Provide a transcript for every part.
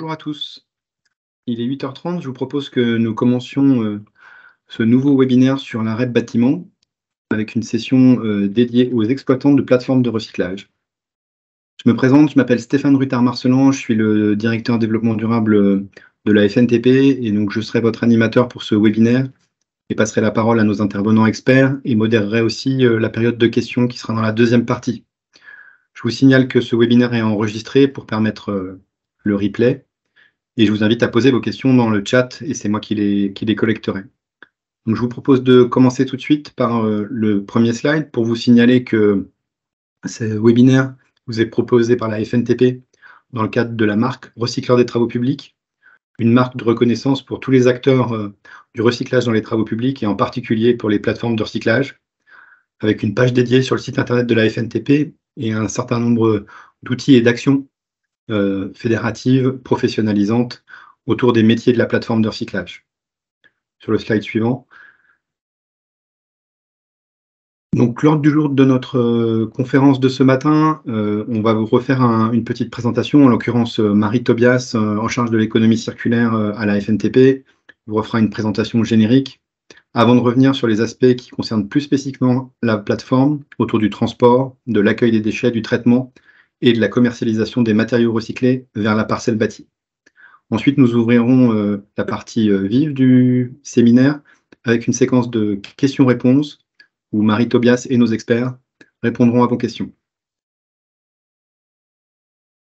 Bonjour à tous. Il est 8h30. Je vous propose que nous commencions ce nouveau webinaire sur la REP bâtiment avec une session dédiée aux exploitants de plateformes de recyclage. Je me présente, je m'appelle Stéphane Ruttard-Marcelan, je suis le directeur développement durable de la FNTP et donc je serai votre animateur pour ce webinaire et passerai la parole à nos intervenants experts et modérerai aussi la période de questions qui sera dans la deuxième partie. Je vous signale que ce webinaire est enregistré pour permettre le replay. Et je vous invite à poser vos questions dans le chat et c'est moi qui les collecterai. Donc, je vous propose de commencer tout de suite par le premier slide pour vous signaler que ce webinaire vous est proposé par la FNTP dans le cadre de la marque Recycleur des travaux publics, une marque de reconnaissance pour tous les acteurs du recyclage dans les travaux publics et en particulier pour les plateformes de recyclage, avec une page dédiée sur le site internet de la FNTP et un certain nombre d'outils et d'actions fédératives, professionnalisantes autour des métiers de la plateforme de recyclage. Sur le slide suivant. Donc, l'ordre du jour de notre conférence de ce matin, on va vous refaire une petite présentation. En l'occurrence, Marie Tobias, en charge de l'économie circulaire à la FNTP, vous refera une présentation générique avant de revenir sur les aspects qui concernent plus spécifiquement la plateforme autour du transport, de l'accueil des déchets, du traitement et de la commercialisation des matériaux recyclés vers la parcelle bâtie. Ensuite, nous ouvrirons la partie vive du séminaire avec une séquence de questions-réponses où Marie Tobias et nos experts répondront à vos questions.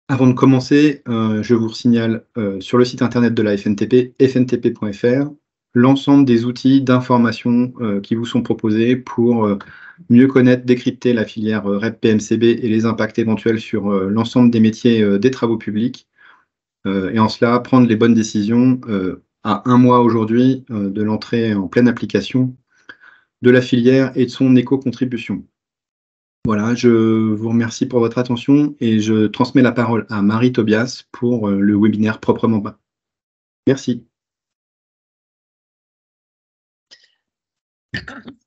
Avant de commencer, je vous signale sur le site internet de la FNTP, fntp.fr, l'ensemble des outils d'information qui vous sont proposés pour mieux connaître, décrypter la filière REP PMCB et les impacts éventuels sur l'ensemble des métiers des travaux publics. Et en cela, prendre les bonnes décisions à un mois aujourd'hui de l'entrée en pleine application de la filière et de son éco-contribution. Voilà, je vous remercie pour votre attention et je transmets la parole à Marie Tobias pour le webinaire proprement bas. Merci.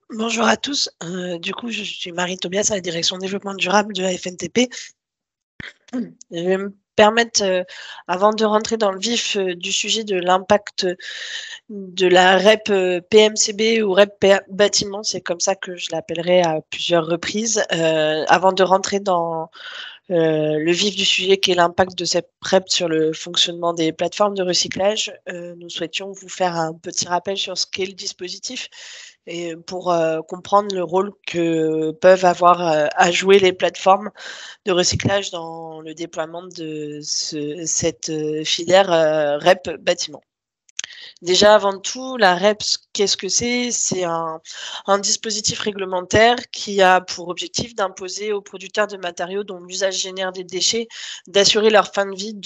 Bonjour à tous. Du coup, je suis Marie Tobias à la direction développement durable de la FNTP. Je vais me permettre, avant de rentrer dans le vif du sujet de l'impact de la REP PMCB ou REP bâtiment, c'est comme ça que je l'appellerai à plusieurs reprises, avant de rentrer dans le vif du sujet qui est l'impact de cette REP sur le fonctionnement des plateformes de recyclage, nous souhaitions vous faire un petit rappel sur ce qu'est le dispositif et pour comprendre le rôle que peuvent avoir à jouer les plateformes de recyclage dans le déploiement de cette filière REP bâtiment. Déjà, avant tout, la REP, qu'est-ce que c'est? C'est un dispositif réglementaire qui a pour objectif d'imposer aux producteurs de matériaux dont l'usage génère des déchets d'assurer leur fin de vie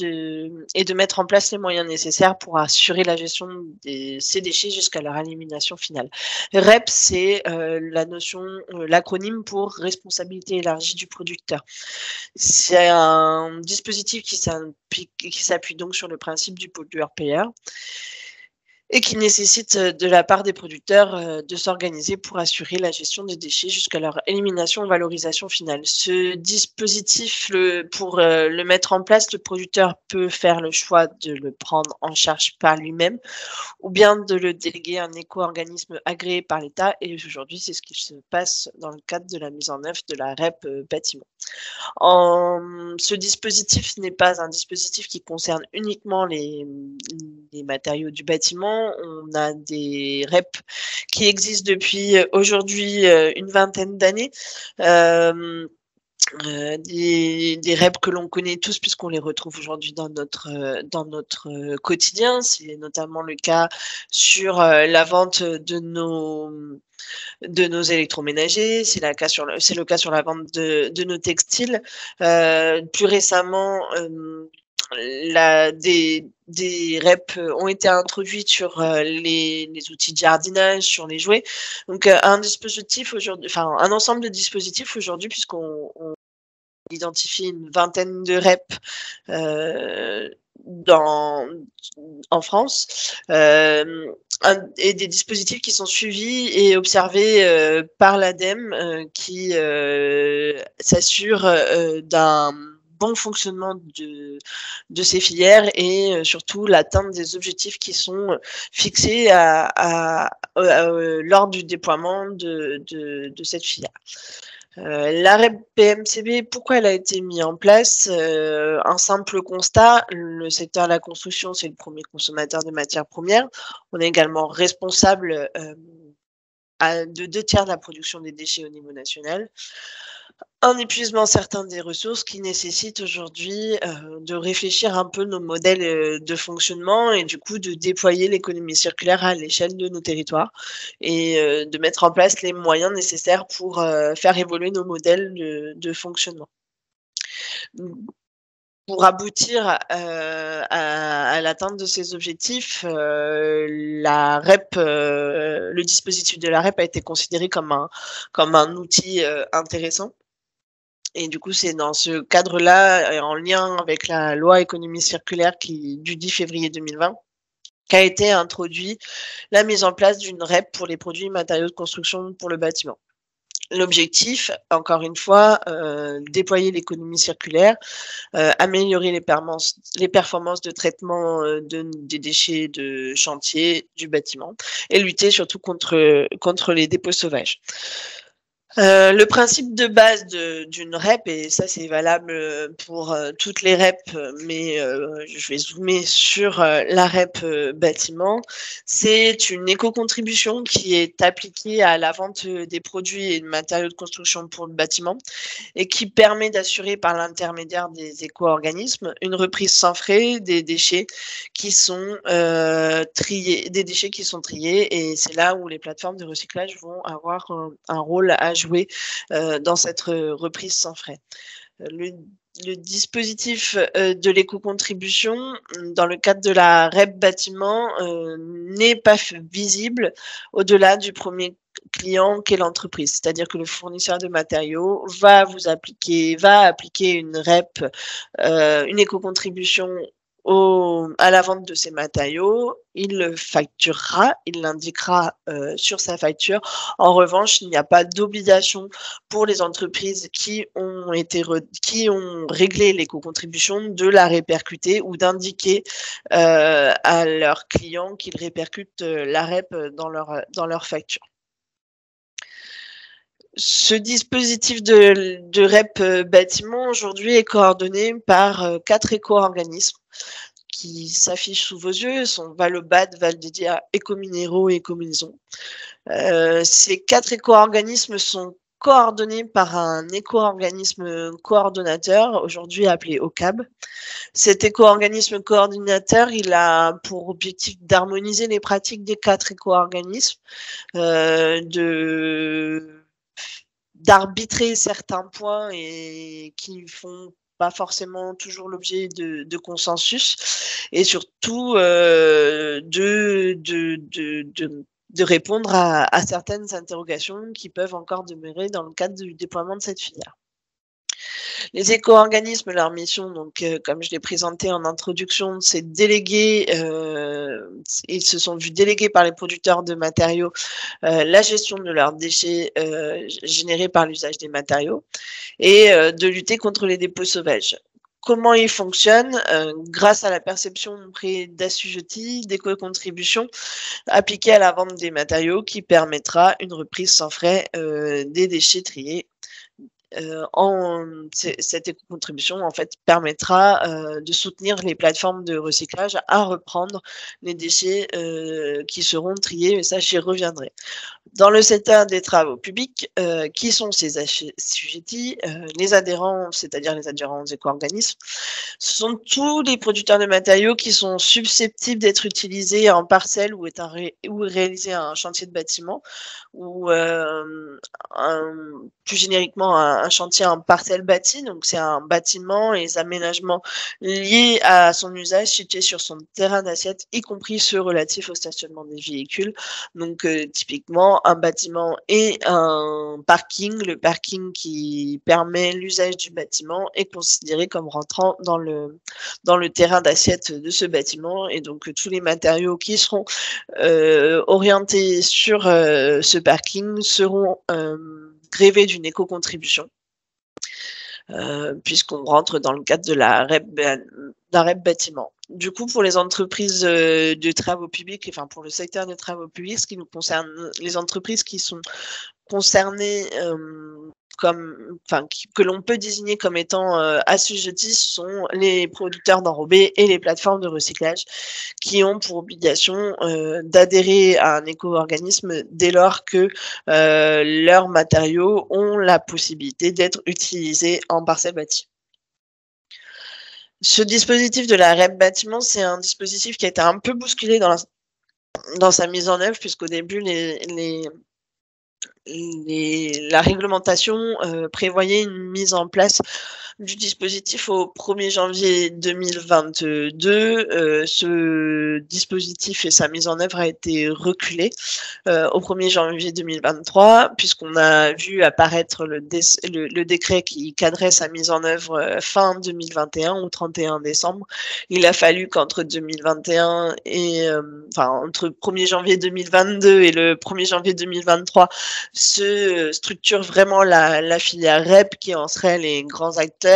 et de mettre en place les moyens nécessaires pour assurer la gestion de ces déchets jusqu'à leur élimination finale. REP, c'est l'acronyme pour responsabilité élargie du producteur. C'est un dispositif qui s'appuie donc sur le principe du pollueur-payeur et qui nécessite de la part des producteurs de s'organiser pour assurer la gestion des déchets jusqu'à leur élimination ou valorisation finale. Ce dispositif, pour le mettre en place, le producteur peut faire le choix de le prendre en charge par lui-même ou bien de le déléguer à un éco-organisme agréé par l'État. Et aujourd'hui, c'est ce qui se passe dans le cadre de la mise en œuvre de la REP bâtiment. Ce dispositif n'est pas un dispositif qui concerne uniquement les matériaux du bâtiment. On a des REP qui existent depuis aujourd'hui une vingtaine d'années. Des REP que l'on connaît tous puisqu'on les retrouve aujourd'hui dans notre quotidien. C'est notamment le cas sur la vente de nos électroménagers, c'est le cas sur la vente de nos textiles. Plus récemment, des REP ont été introduits sur les outils de jardinage, sur les jouets. Donc un ensemble de dispositifs aujourd'hui, puisqu'on identifie une vingtaine de REP en France, et des dispositifs qui sont suivis et observés par l'ADEME qui s'assure bon fonctionnement de ces filières et surtout l'atteinte des objectifs qui sont fixés lors du déploiement de cette filière. La REP PMCB, pourquoi elle a été mise en place? Un simple constat, le secteur de la construction, c'est le premier consommateur de matières premières. On est également responsable de 2/3 de la production des déchets au niveau national. Un épuisement certain des ressources qui nécessite aujourd'hui de réfléchir un peu nos modèles de fonctionnement et du coup de déployer l'économie circulaire à l'échelle de nos territoires et de mettre en place les moyens nécessaires pour faire évoluer nos modèles de fonctionnement. Pour aboutir à l'atteinte de ces objectifs, la REP, le dispositif de la REP a été considéré comme un outil intéressant. Et du coup, c'est dans ce cadre-là, en lien avec la loi économie circulaire du 10 février 2020, qu'a été introduit la mise en place d'une REP pour les produits et matériaux de construction pour le bâtiment. L'objectif, encore une fois, déployer l'économie circulaire, améliorer les performances de traitement des déchets de chantier du bâtiment et lutter surtout contre les dépôts sauvages. Le principe de base d'une REP, et ça c'est valable pour toutes les REP, mais je vais zoomer sur la REP bâtiment, c'est une éco-contribution qui est appliquée à la vente des produits et de matériaux de construction pour le bâtiment et qui permet d'assurer par l'intermédiaire des éco-organismes une reprise sans frais des déchets qui sont triés, et c'est là où les plateformes de recyclage vont avoir un rôle à jouer dans cette reprise sans frais. Le dispositif de l'éco-contribution dans le cadre de la REP bâtiment n'est pas visible au-delà du premier client qu'est l'entreprise. C'est-à-dire que le fournisseur de matériaux va appliquer une REP, une éco-contribution à la vente de ces matériaux, il le facturera, il l'indiquera sur sa facture. En revanche, il n'y a pas d'obligation pour les entreprises qui ont réglé l'éco-contribution de la répercuter ou d'indiquer à leurs clients qu'ils répercutent la REP dans leur facture. Ce dispositif de REP bâtiment aujourd'hui est coordonné par 4 éco-organismes qui s'affichent sous vos yeux, sont Valobad, Valdédia, Écominero et Écomaison. Ces 4 éco-organismes sont coordonnés par un éco-organisme coordonnateur, aujourd'hui appelé OCAB. Cet éco-organisme coordinateur, il a pour objectif d'harmoniser les pratiques des 4 éco-organismes, d'arbitrer certains points et qui font pas forcément toujours l'objet de consensus et surtout de répondre à certaines interrogations qui peuvent encore demeurer dans le cadre du déploiement de cette filière. Les éco-organismes, leur mission, donc comme je l'ai présenté en introduction, c'est déléguer, ils se sont vus délégués par les producteurs de matériaux la gestion de leurs déchets générés par l'usage des matériaux et de lutter contre les dépôts sauvages. Comment ils fonctionnent? Grâce à la perception auprès d'assujettis, d'éco-contributions appliquées à la vente des matériaux qui permettra une reprise sans frais des déchets triés. Cette éco-contribution en fait permettra de soutenir les plateformes de recyclage à reprendre les déchets qui seront triés, et ça j'y reviendrai. Dans le secteur des travaux publics, qui sont ces assujettis? Les adhérents, c'est-à-dire les adhérents aux éco-organismes, ce sont tous les producteurs de matériaux qui sont susceptibles d'être utilisés en parcelle ou réaliser un chantier de bâtiment ou plus génériquement un chantier en parcelle bâtie. Donc c'est un bâtiment et les aménagements liés à son usage situés sur son terrain d'assiette, y compris ceux relatifs au stationnement des véhicules. Donc typiquement un bâtiment et un parking. Le parking qui permet l'usage du bâtiment est considéré comme rentrant dans le terrain d'assiette de ce bâtiment, et donc tous les matériaux qui seront orientés sur ce parking seront grévés d'une éco-contribution. puisqu'on rentre dans le cadre de la d'un REP bâtiment. Du coup, pour les entreprises de travaux publics, enfin pour le secteur des travaux publics, ce qui nous concerne, les entreprises qui sont concernées que l'on peut désigner comme étant assujettis sont les producteurs d'enrobés et les plateformes de recyclage qui ont pour obligation d'adhérer à un éco-organisme dès lors que leurs matériaux ont la possibilité d'être utilisés en parcelle bâtie. Ce dispositif de la REP bâtiment, c'est un dispositif qui a été un peu bousculé dans sa mise en œuvre, puisqu'au début, la réglementation prévoyait une mise en place du dispositif au 1er janvier 2022. Ce dispositif et sa mise en œuvre a été reculé au 1er janvier 2023, puisqu'on a vu apparaître le décret qui cadrait sa mise en œuvre fin 2021 au 31 décembre. Il a fallu qu'entre 2021 et entre 1er janvier 2022 et le 1er janvier 2023 se structure vraiment la filière REP, qui en serait les grands acteurs,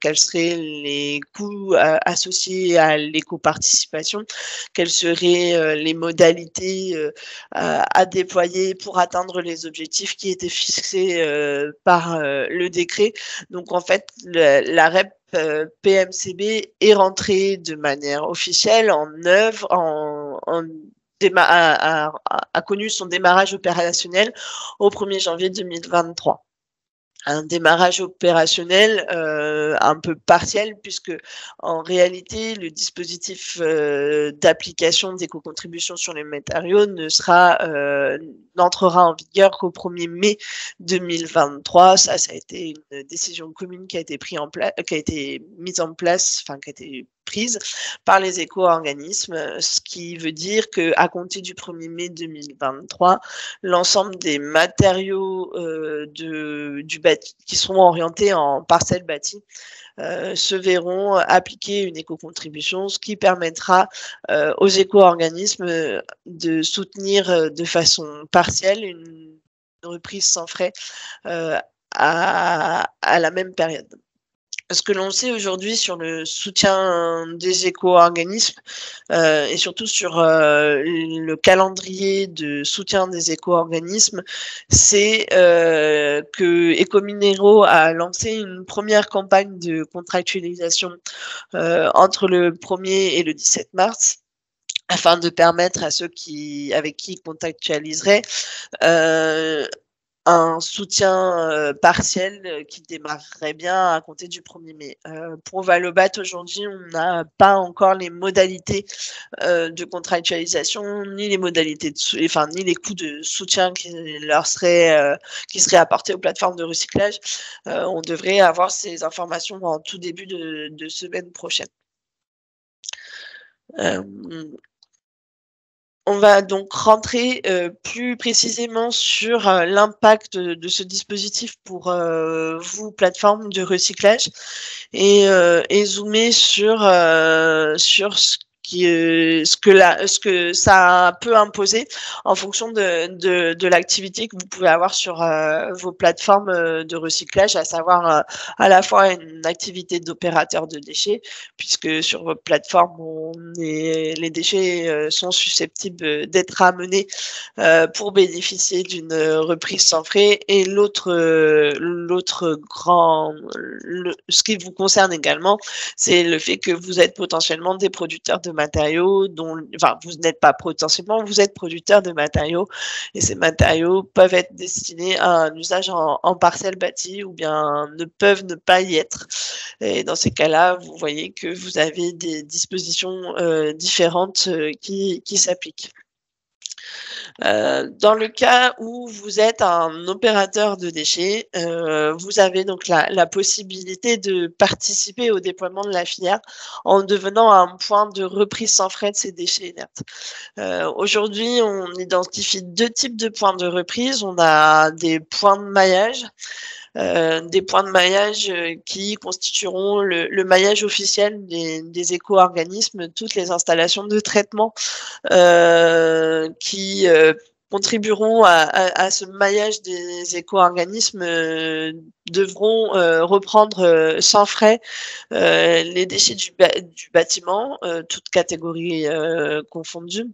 quels seraient les coûts associés à l'éco-participation, quelles seraient les modalités à déployer pour atteindre les objectifs qui étaient fixés par le décret. Donc en fait, la REP PMCB est rentrée de manière officielle en œuvre, a connu son démarrage opérationnel au 1er janvier 2023. Un démarrage opérationnel un peu partiel, puisque en réalité le dispositif d'application d'éco-contribution sur les matériaux n'entrera en vigueur qu'au 1er mai 2023. Ça a été une décision commune qui a été prise par les éco-organismes, ce qui veut dire qu'à compter du 1er mai 2023, l'ensemble des matériaux du bâti qui seront orientés en parcelle bâtie se verront appliquer une éco-contribution, ce qui permettra aux éco-organismes de soutenir de façon partielle une reprise sans frais à la même période. Ce que l'on sait aujourd'hui sur le soutien des éco-organismes et surtout sur le calendrier de soutien des éco-organismes, c'est que Ecominero a lancé une première campagne de contractualisation entre le 1er et le 17 mars, afin de permettre à ceux avec qui ils contractualiseraient un soutien partiel qui démarrerait bien à compter du 1er mai. Pour Valobat, aujourd'hui, on n'a pas encore les modalités de contractualisation, ni les modalités ni les coûts de soutien qui seraient apportés aux plateformes de recyclage. On devrait avoir ces informations en tout début de semaine prochaine. On va donc rentrer plus précisément sur l'impact de ce dispositif pour vous, plateformes de recyclage, et zoomer sur ce que ça peut imposer en fonction de l'activité que vous pouvez avoir sur vos plateformes de recyclage, à savoir à la fois une activité d'opérateur de déchets, puisque sur vos plateformes, les déchets sont susceptibles d'être ramenés pour bénéficier d'une reprise sans frais. Et ce qui vous concerne également, c'est le fait que vous êtes potentiellement des producteurs de matériaux vous n'êtes pas potentiellement, vous êtes producteur de matériaux, et ces matériaux peuvent être destinés à un usage en parcelle bâtie, ou bien ne peuvent ne pas y être. Et dans ces cas-là, vous voyez que vous avez des dispositions différentes qui s'appliquent. Dans le cas où vous êtes un opérateur de déchets, vous avez donc la possibilité de participer au déploiement de la filière en devenant un point de reprise sans frais de ces déchets inertes. Aujourd'hui, on identifie 2 types de points de reprise. On a des points de maillage. Qui constitueront le maillage officiel des éco-organismes, toutes les installations de traitement qui contribueront à ce maillage des éco-organismes devront reprendre sans frais les déchets du bâtiment, toutes catégories confondues.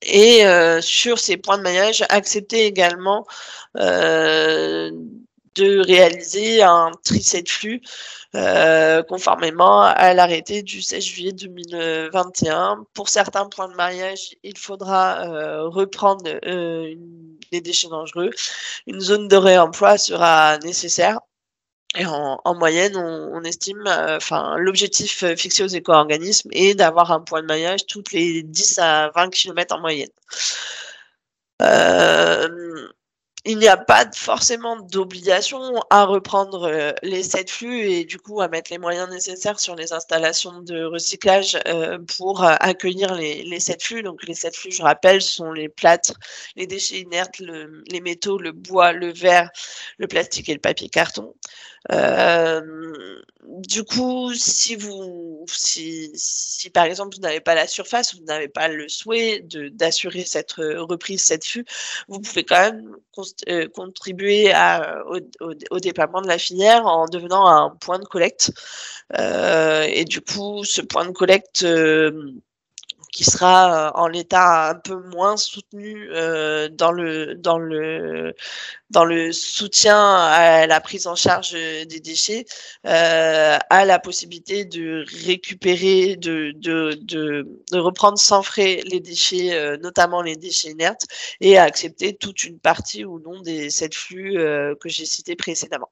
Et sur ces points de maillage, accepter également de réaliser un tri de flux conformément à l'arrêté du 16 juillet 2021. Pour certains points de maillage, il faudra reprendre les déchets dangereux. Une zone de réemploi sera nécessaire. Et en moyenne, on estime, l'objectif fixé aux éco-organismes est d'avoir un point de maillage toutes les 10 à 20 km en moyenne. Il n'y a pas forcément d'obligation à reprendre les 7 flux et du coup à mettre les moyens nécessaires sur les installations de recyclage pour accueillir les 7 flux. Donc les 7 flux, je rappelle, sont les plâtres, les déchets inertes, les métaux, le bois, le verre, le plastique et le papier carton. Du coup, si par exemple vous n'avez pas la surface, vous n'avez pas le souhait d'assurer cette reprise, cette flux, vous pouvez quand même contribuer au déploiement de la filière en devenant un point de collecte. Et du coup, ce point de collecte qui sera en l'état un peu moins soutenu dans le soutien à la prise en charge des déchets, a la possibilité de récupérer, de reprendre sans frais les déchets, notamment les déchets inertes, et à accepter toute une partie ou non des 7 flux que j'ai cités précédemment.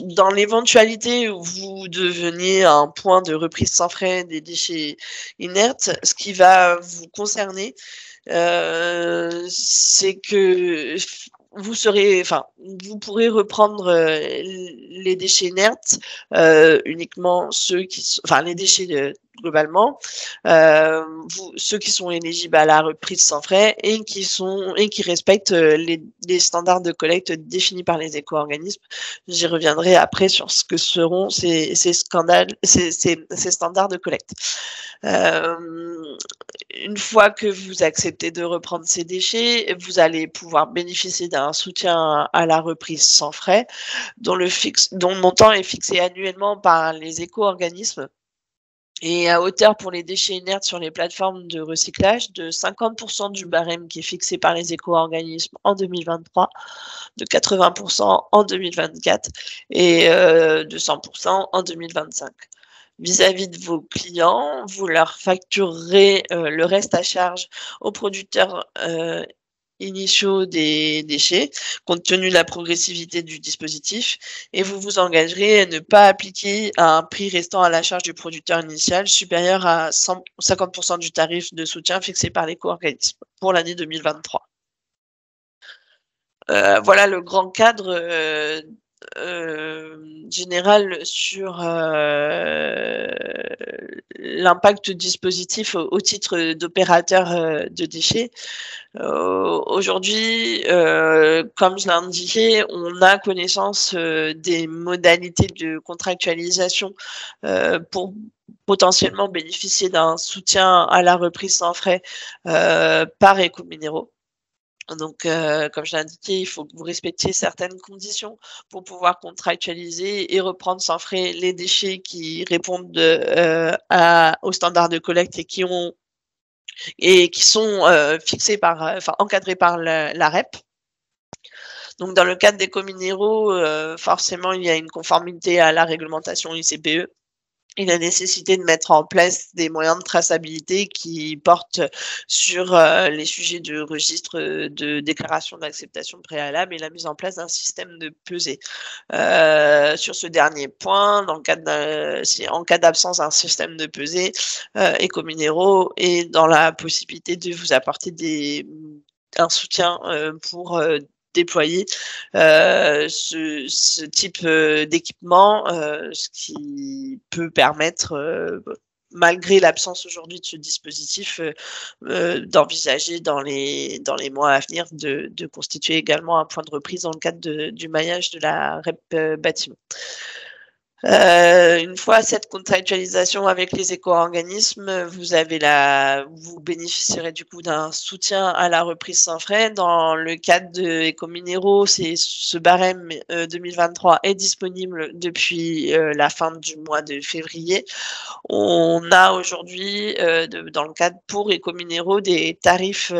Dans l'éventualité où vous deveniez un point de reprise sans frais des déchets inertes, ce qui va vous concerner, c'est que vous pourrez reprendre les déchets inertes, uniquement les déchets globalement, ceux qui sont éligibles à la reprise sans frais et qui respectent les standards de collecte définis par les éco-organismes. J'y reviendrai après sur ce que seront ces standards de collecte. Une fois que vous acceptez de reprendre ces déchets, vous allez pouvoir bénéficier d'un soutien à la reprise sans frais, dont le montant est fixé annuellement par les éco-organismes et à hauteur pour les déchets inertes sur les plateformes de recyclage de 50% du barème qui est fixé par les éco-organismes en 2023, de 80% en 2024 et de 100% en 2025. Vis-à-vis de vos clients, vous leur facturerez le reste à charge aux producteurs initiaux des déchets, compte tenu de la progressivité du dispositif, et vous vous engagerez à ne pas appliquer un prix restant à la charge du producteur initial supérieur à 50% du tarif de soutien fixé par l'éco-organisme pour l'année 2023. Voilà le grand cadre général sur l'impact du dispositif au titre d'opérateur de déchets. Aujourd'hui, comme je l'ai indiqué, on a connaissance des modalités de contractualisation pour potentiellement bénéficier d'un soutien à la reprise sans frais par Ecominero. Donc, comme je l'ai indiqué, il faut que vous respectiez certaines conditions pour pouvoir contractualiser et reprendre sans frais les déchets qui répondent aux standards de collecte et qui sont fixés encadrés par la REP. Donc, dans le cadre des Ecominero, forcément, il y a une conformité à la réglementation ICPE. Et la nécessité de mettre en place des moyens de traçabilité qui portent sur les sujets de registre de déclaration d'acceptation préalable et la mise en place d'un système de pesée. Sur ce dernier point, en cas d'absence d'un système de pesée, Ecominero est dans la possibilité de vous apporter un soutien pour déployer ce type d'équipement, ce qui peut permettre, malgré l'absence aujourd'hui de ce dispositif, d'envisager dans les mois à venir de constituer également un point de reprise dans le cadre du maillage de la REP bâtiment. Une fois cette contractualisation avec les éco-organismes, vous bénéficierez du coup d'un soutien à la reprise sans frais. Dans le cadre de Écominéraux, ce barème 2023 est disponible depuis la fin du mois de février. On a aujourd'hui, dans le cadre pour Écominéraux, des tarifs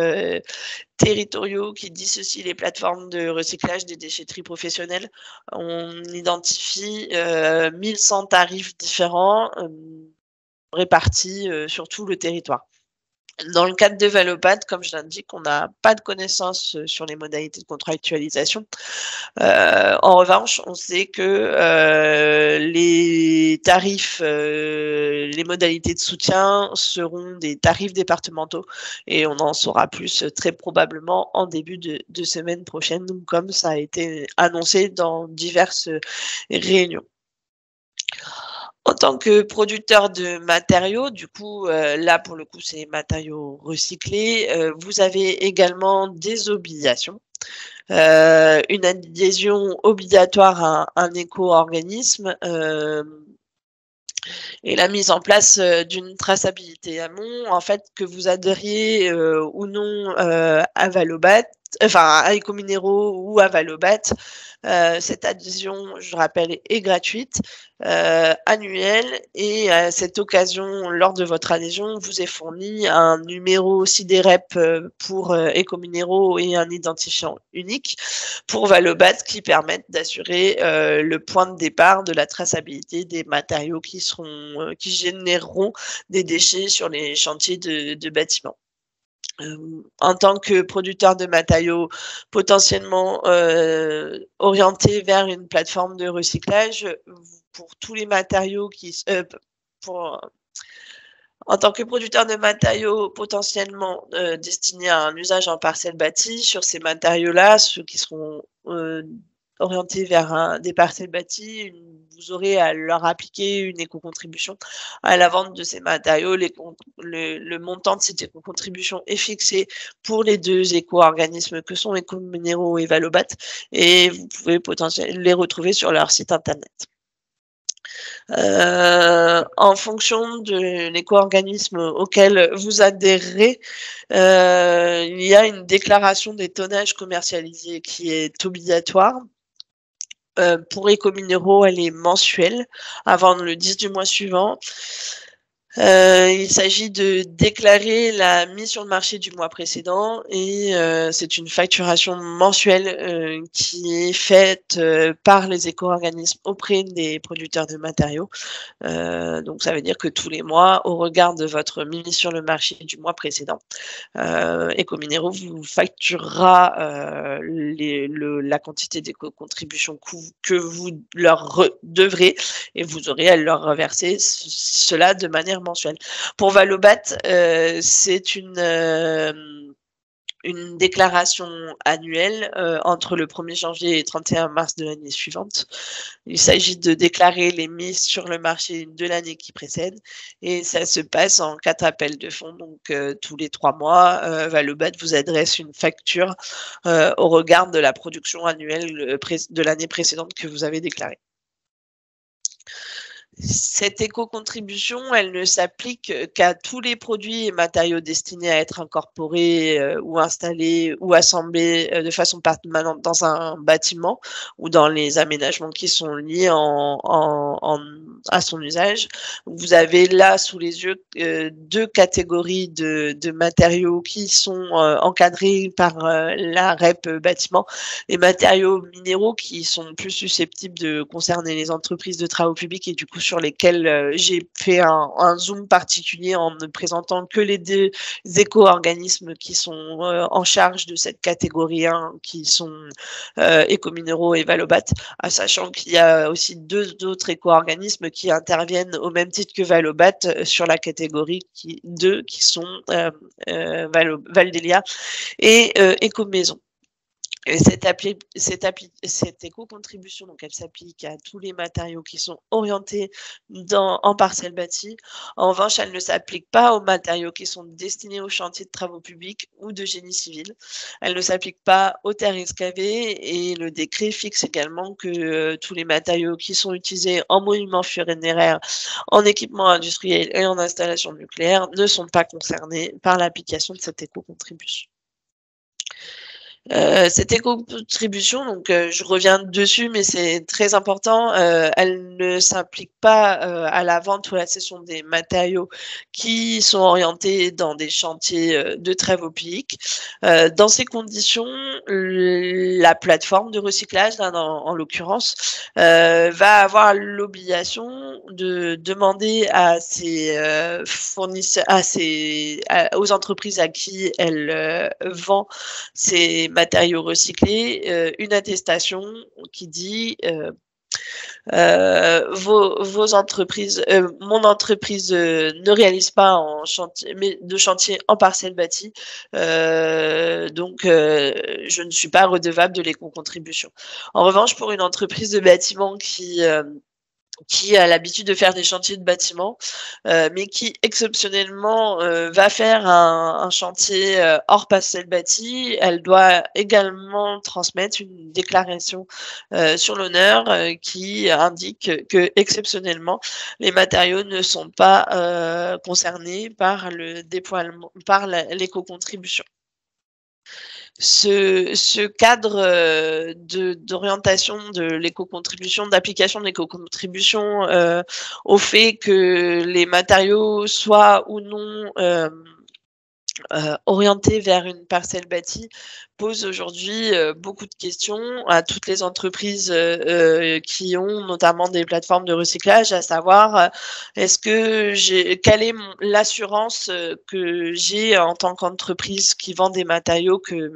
territoriaux qui dissocient les plateformes de recyclage des déchetteries professionnelles. On identifie 1100 tarifs différents répartis sur tout le territoire. Dans le cadre de Valobat, comme je l'indique, on n'a pas de connaissances sur les modalités de contractualisation. En revanche, on sait que les tarifs, les modalités de soutien seront des tarifs départementaux et on en saura plus très probablement en début de semaine prochaine, comme ça a été annoncé dans diverses réunions. En tant que producteur de matériaux, du coup, là, pour le coup, c'est matériaux recyclés, vous avez également des obligations. Une adhésion obligatoire à un éco-organisme et la mise en place d'une traçabilité amont, en fait, que vous adhériez ou non à Valobat, enfin à Écominéraux ou à Valobat. Cette adhésion, je rappelle, est gratuite, annuelle, et à cette occasion, lors de votre adhésion, vous est fourni un numéro SIDEREP pour Écominéraux et un identifiant unique pour Valobat qui permettent d'assurer le point de départ de la traçabilité des matériaux qui généreront des déchets sur les chantiers de bâtiments. En tant que producteur de matériaux potentiellement orientés vers une plateforme de recyclage, pour tous les matériaux en tant que producteur de matériaux potentiellement destinés à un usage en parcelle bâtie, sur ces matériaux-là, ceux qui seront orientés vers des parcelles bâties, vous aurez à leur appliquer une éco-contribution à la vente de ces matériaux. Le montant de cette éco-contribution est fixé pour les deux éco-organismes que sont Écominéraux et Valobat, et vous pouvez potentiellement les retrouver sur leur site internet. En fonction de l'éco-organisme auquel vous adhérez, il y a une déclaration des tonnages commercialisés qui est obligatoire. Pour Écominéraux, elle est mensuelle avant le 10 du mois suivant. Il s'agit de déclarer la mise sur le marché du mois précédent et c'est une facturation mensuelle qui est faite par les éco-organismes auprès des producteurs de matériaux. Donc ça veut dire que tous les mois, au regard de votre mise sur le marché du mois précédent, Écominéraux vous facturera la quantité d'éco-contribution que vous leur devrez et vous aurez à leur reverser cela de manière mensuelle. Pour Valobat, c'est une déclaration annuelle entre le 1er janvier et le 31 mars de l'année suivante. Il s'agit de déclarer les mises sur le marché de l'année qui précède et ça se passe en 4 appels de fonds. Donc, tous les 3 mois, Valobat vous adresse une facture au regard de la production annuelle de l'année précédente que vous avez déclarée. Cette éco-contribution, elle ne s'applique qu'à tous les produits et matériaux destinés à être incorporés ou installés ou assemblés de façon permanente dans un bâtiment ou dans les aménagements qui sont liés à son usage. Vous avez là sous les yeux 2 catégories de matériaux qui sont encadrés par la REP bâtiment. Les matériaux minéraux qui sont plus susceptibles de concerner les entreprises de travaux publics et du coup sur lesquels j'ai fait un zoom particulier en ne présentant que les 2 éco-organismes qui sont en charge de cette catégorie 1, qui sont Écominéraux et Valobat, sachant qu'il y a aussi 2 autres éco-organismes qui interviennent au même titre que Valobat sur la catégorie 2, qui sont Valdelia et Écomaison. Et cette éco-contribution, donc elle s'applique à tous les matériaux qui sont orientés en parcelle bâtie. En revanche, elle ne s'applique pas aux matériaux qui sont destinés aux chantiers de travaux publics ou de génie civil. Elle ne s'applique pas aux terres excavées et le décret fixe également que tous les matériaux qui sont utilisés en monuments funéraires, en équipement industriel et en installation nucléaire ne sont pas concernés par l'application de cette éco-contribution. Cette éco-contribution, donc je reviens dessus, mais c'est très important, elle ne s'implique pas à la vente ou à la cession des matériaux qui sont orientés dans des chantiers de travaux publics. Dans ces conditions, la plateforme de recyclage, là, en l'occurrence, va avoir l'obligation de demander à ses fournisseurs, aux entreprises à qui elle vend ces matériaux recyclés, une attestation qui dit vos entreprises, mon entreprise ne réalise pas de chantier en parcelle bâtie, donc je ne suis pas redevable de l'éco-contribution. En revanche, pour une entreprise de bâtiment qui a l'habitude de faire des chantiers de bâtiments, mais qui exceptionnellement va faire un chantier hors parcelle bâtie, elle doit également transmettre une déclaration sur l'honneur qui indique que exceptionnellement les matériaux ne sont pas concernés par le déploiement, par l'éco-contribution. Ce cadre d'orientation de l'éco-contribution, d'application de l'éco-contribution au fait que les matériaux soient ou non orientés vers une parcelle bâtie pose aujourd'hui beaucoup de questions à toutes les entreprises qui ont notamment des plateformes de recyclage, à savoir quelle est l'assurance que j'ai en tant qu'entreprise qui vend des matériaux que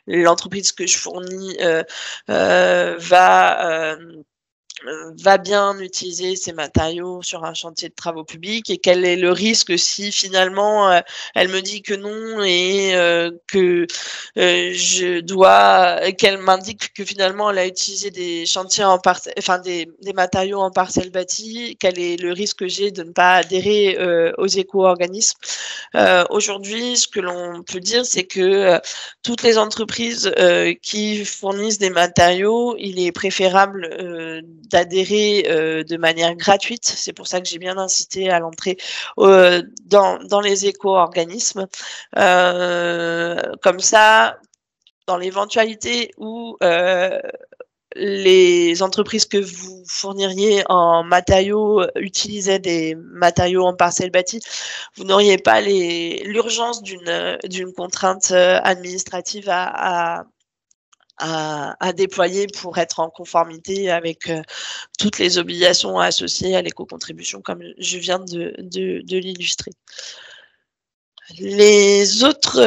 l'entreprise que je fournis va bien utiliser ces matériaux sur un chantier de travaux publics, et quel est le risque si finalement elle me dit que non et que qu'elle m'indique que finalement elle a utilisé des chantiers des matériaux en parcelle bâtie, quel est le risque que j'ai de ne pas adhérer aux éco-organismes. Aujourd'hui, ce que l'on peut dire, c'est que toutes les entreprises qui fournissent des matériaux, il est préférable d'adhérer de manière gratuite. C'est pour ça que j'ai bien insisté à l'entrée dans les éco-organismes. Comme ça, dans l'éventualité où les entreprises que vous fourniriez en matériaux utilisaient des matériaux en parcelle bâtie, vous n'auriez pas l'urgence d'une contrainte administrative à déployer pour être en conformité avec toutes les obligations associées à l'éco-contribution, comme je viens de l'illustrer. Les autres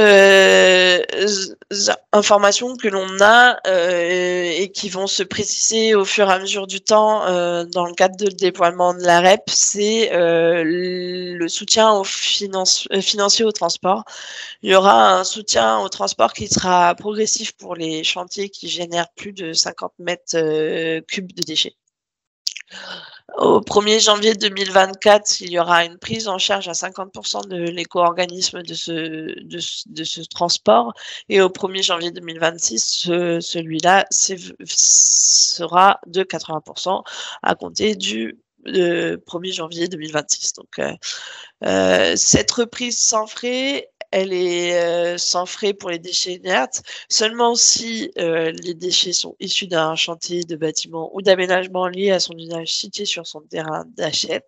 informations que l'on a et qui vont se préciser au fur et à mesure du temps dans le cadre de déploiement de la REP, c'est le soutien financier au transport. Il y aura un soutien au transport qui sera progressif pour les chantiers qui génèrent plus de 50 mètres cubes de déchets. Au 1er janvier 2024, il y aura une prise en charge à 50% de l'éco-organisme de ce transport. Et au 1er janvier 2026, celui-là sera de 80% à compter du 1er janvier 2026. Donc, cette reprise sans frais, elle est sans frais pour les déchets inertes, seulement si les déchets sont issus d'un chantier de bâtiment ou d'aménagement lié à son usage situé sur son terrain d'achat,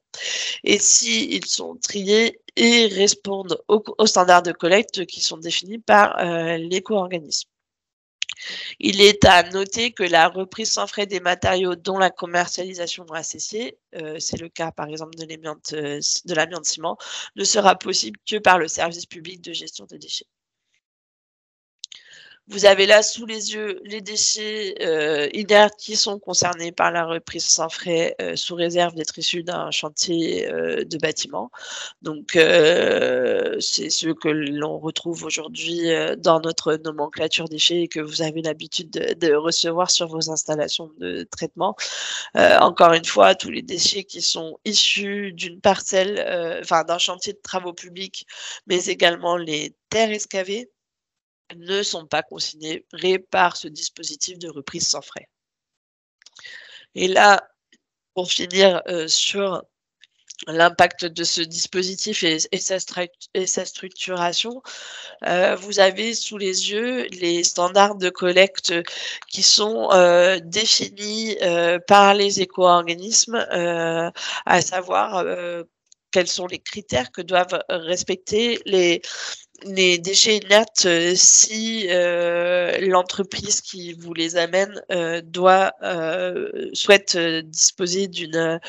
et s'ils sont triés et répondent aux standards de collecte qui sont définis par l'éco-organisme. Il est à noter que la reprise sans frais des matériaux dont la commercialisation a cessé, c'est le cas par exemple de l'amiante ciment, ne sera possible que par le service public de gestion des déchets. Vous avez là sous les yeux les déchets inertes qui sont concernés par la reprise sans frais sous réserve d'être issus d'un chantier de bâtiment. Donc, c'est ceux que l'on retrouve aujourd'hui dans notre nomenclature déchets et que vous avez l'habitude de recevoir sur vos installations de traitement. Encore une fois, tous les déchets qui sont issus d'une parcelle, enfin d'un chantier de travaux publics, mais également les terres excavées, ne sont pas considérés par ce dispositif de reprise sans frais. Et là, pour finir sur l'impact de ce dispositif et sa structuration, vous avez sous les yeux les standards de collecte qui sont définis par les éco-organismes, à savoir quels sont les critères que doivent respecter les déchets inertes si l'entreprise qui vous les amène souhaite disposer d'une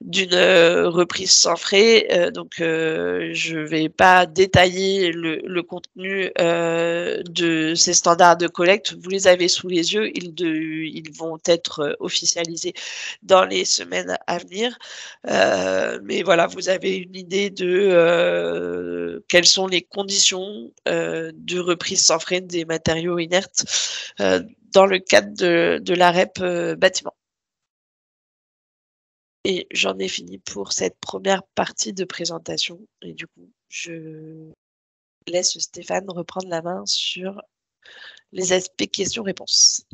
reprise sans frais. Donc, je vais pas détailler le contenu de ces standards de collecte. Vous les avez sous les yeux. Ils vont être officialisés dans les semaines à venir. Mais voilà, vous avez une idée de quelles sont les conditions de reprise sans frais des matériaux inertes dans le cadre de la REP bâtiment. Et j'en ai fini pour cette première partie de présentation. Et du coup, je laisse Stéphane reprendre la main sur les aspects questions-réponses.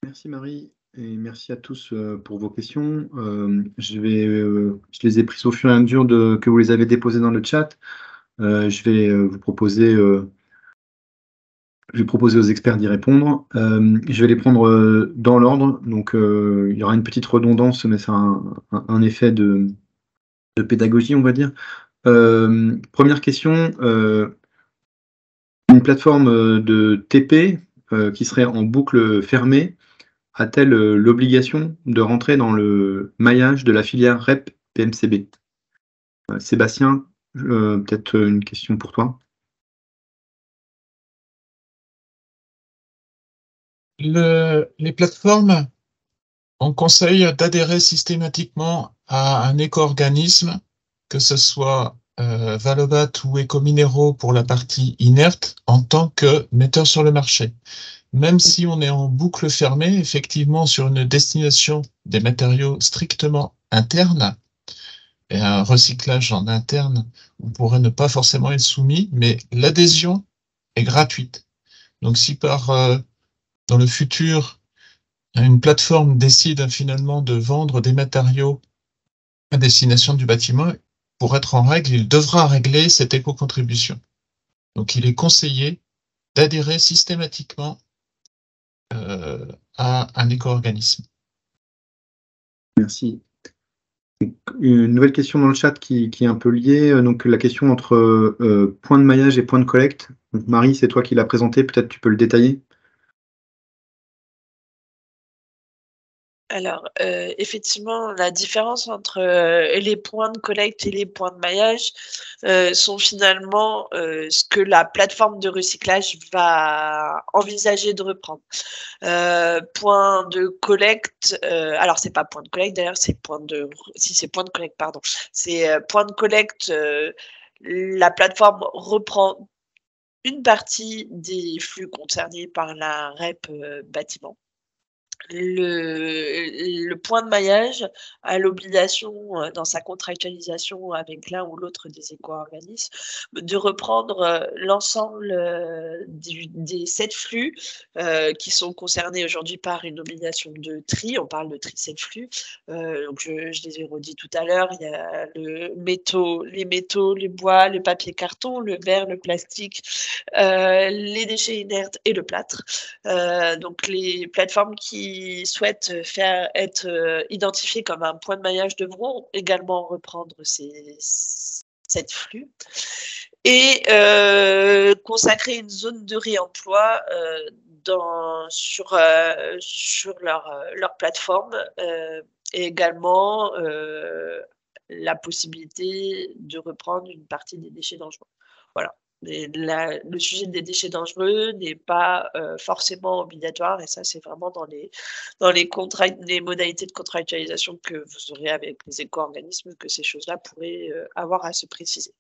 Merci Marie et merci à tous pour vos questions. Je les ai prises au fur et à mesure que vous les avez déposées dans le chat. Je vais proposer aux experts d'y répondre. Je vais les prendre dans l'ordre. Donc, il y aura une petite redondance, mais c'est un effet de pédagogie, on va dire. Première question. Une plateforme de TP qui serait en boucle fermée a-t-elle l'obligation de rentrer dans le maillage de la filière REP PMCB? Sébastien, peut-être une question pour toi. Les plateformes, on conseille d'adhérer systématiquement à un éco-organisme, que ce soit Valobat ou Ecominéraux pour la partie inerte, en tant que metteur sur le marché. Même si on est en boucle fermée, effectivement, sur une destination des matériaux strictement internes, et un recyclage en interne, on pourrait ne pas forcément être soumis, mais l'adhésion est gratuite. Donc si dans le futur, une plateforme décide finalement de vendre des matériaux à destination du bâtiment, pour être en règle, il devra régler cette éco-contribution. Donc il est conseillé d'adhérer systématiquement à un éco-organisme. Merci. Une nouvelle question dans le chat qui est un peu liée. Donc la question entre point de maillage et point de collecte. Donc, Marie, c'est toi qui l'as présenté, peut-être tu peux le détailler. Alors, effectivement, la différence entre les points de collecte et les points de maillage sont finalement ce que la plateforme de recyclage va envisager de reprendre. Point de collecte, alors c'est pas point de collecte d'ailleurs, c'est point de collecte, pardon. C'est point de collecte, la plateforme reprend une partie des flux concernés par la REP bâtiment. Le point de maillage a l'obligation, dans sa contractualisation avec l'un ou l'autre des éco-organismes, de reprendre l'ensemble des 7 flux qui sont concernés aujourd'hui par une obligation de tri. On parle de tri 7 flux. Donc je les ai redits tout à l'heure. Il y a les métaux, le bois, le papier carton, le verre, le plastique, les déchets inertes et le plâtre. Donc les plateformes qui souhaitent être identifiées comme un point de maillage devront également reprendre ces 7 flux et consacrer une zone de réemploi sur leur plateforme et également la possibilité de reprendre une partie des déchets dangereux. Voilà. Le sujet des déchets dangereux n'est pas forcément obligatoire, et ça, c'est vraiment dans les modalités de contractualisation que vous aurez avec les éco-organismes que ces choses-là pourraient avoir à se préciser.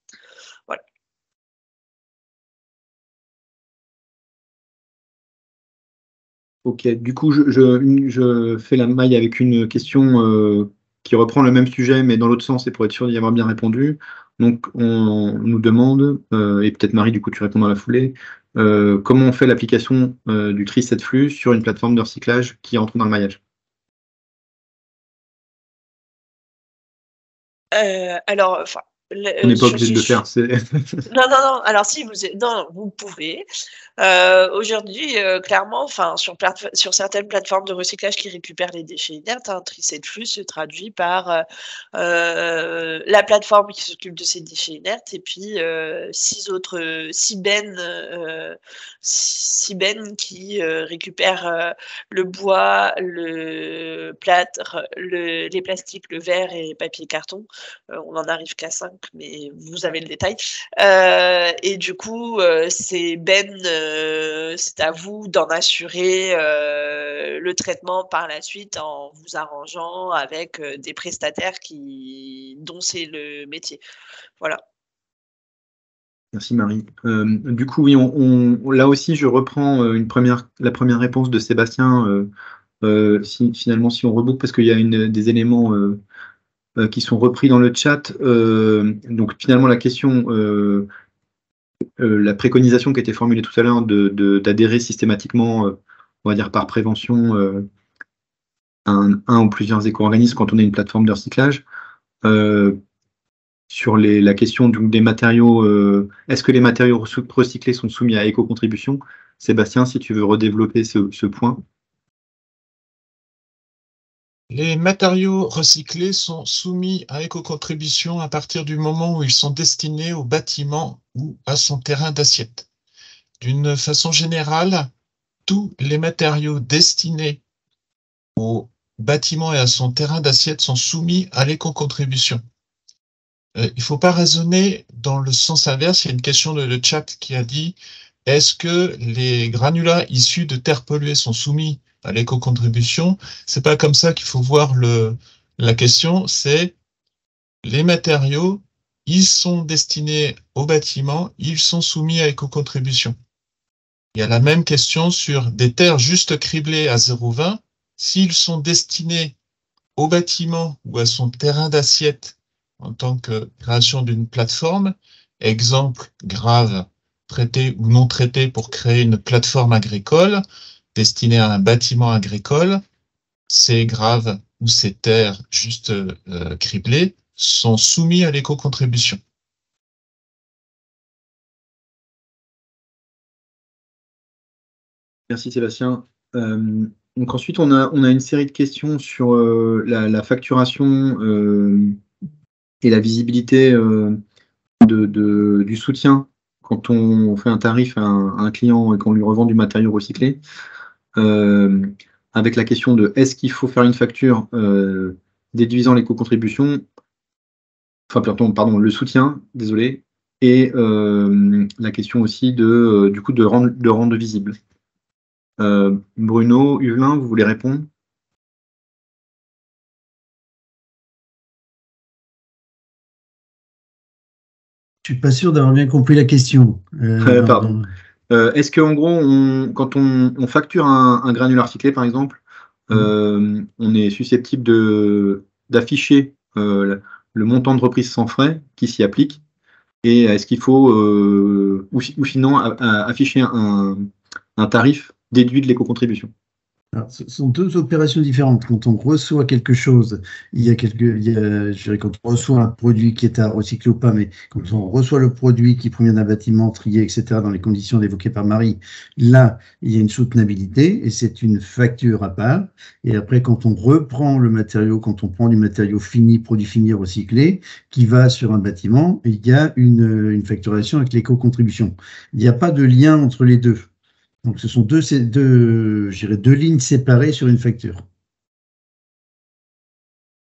Voilà. Ok, du coup, je fais la maille avec une question qui reprend le même sujet, mais dans l'autre sens, et pour être sûr d'y avoir bien répondu. Donc, on nous demande, et peut-être Marie, du coup, tu réponds dans la foulée, comment on fait l'application du tri 7 flux sur une plateforme de recyclage qui entre dans le maillage? Alors, enfin, On n'est pas obligé de le faire. Non. Alors si vous pouvez. Aujourd'hui, clairement, enfin sur certaines plateformes de recyclage qui récupèrent les déchets inertes, un tri de flux se traduit par la plateforme qui s'occupe de ces déchets inertes et puis 6 bennes qui récupèrent le bois, le plâtre, les plastiques, le verre et papier carton. On en arrive qu'à 5, mais vous avez le détail. Et du coup, ces bennes, c'est à vous d'en assurer le traitement par la suite en vous arrangeant avec des prestataires dont c'est le métier. Voilà. Merci Marie. Du coup, oui, là aussi, je reprends la première réponse de Sébastien. Finalement, si on reboucle, parce qu'il y a des éléments qui sont repris dans le chat. Donc finalement, la question, la préconisation qui a été formulée tout à l'heure d'adhérer systématiquement, on va dire par prévention, un ou plusieurs éco-organismes quand on est une plateforme de recyclage. Sur la question des matériaux, est-ce que les matériaux recyclés sont soumis à éco-contribution? Sébastien, si tu veux redévelopper ce point. Les matériaux recyclés sont soumis à éco-contribution à partir du moment où ils sont destinés au bâtiment ou à son terrain d'assiette. D'une façon générale, tous les matériaux destinés au bâtiment et à son terrain d'assiette sont soumis à l'éco-contribution. Il ne faut pas raisonner dans le sens inverse. Il y a une question de chat qui a dit « Est-ce que les granulats issus de terres polluées sont soumis à l'éco-contribution ?» C'est pas comme ça qu'il faut voir la question. C'est les matériaux, ils sont destinés au bâtiment, ils sont soumis à éco-contribution. Il y a la même question sur des terres juste criblées à 0,20. S'ils sont destinés au bâtiment ou à son terrain d'assiette en tant que création d'une plateforme, exemple grave, traité ou non traité pour créer une plateforme agricole destinée à un bâtiment agricole, ces graves ou ces terres juste criblées sont soumis à l'éco-contribution. Merci Sébastien. Donc ensuite, on a une série de questions sur la facturation et la visibilité du soutien quand on fait un tarif à un client et qu'on lui revend du matériau recyclé. Avec la question de est-ce qu'il faut faire une facture déduisant l'éco-contribution, enfin pardon, le soutien, désolé, et la question aussi du coup de rendre visible. Bruno, Yvelin, vous voulez répondre? Je suis pas sûr d'avoir bien compris la question. Pardon. Est-ce qu'en gros, quand on facture un granulat recyclé, par exemple, on est susceptible d'afficher le montant de reprise sans frais qui s'y applique? Et est-ce qu'il faut, ou sinon, afficher un tarif déduit de l'éco-contribution? Alors, ce sont deux opérations différentes. Quand on reçoit quelque chose, je dirais quand on reçoit un produit qui est à recycler ou pas, mais quand on reçoit le produit qui provient d'un bâtiment trié, etc., dans les conditions évoquées par Marie, là, il y a une soutenabilité et c'est une facture à part. Et après, quand on reprend le matériau, quand on prend du matériau fini, produit fini recyclé, qui va sur un bâtiment, il y a une facturation avec l'éco-contribution. Il n'y a pas de lien entre les deux. Donc, ce sont deux lignes séparées sur une facture.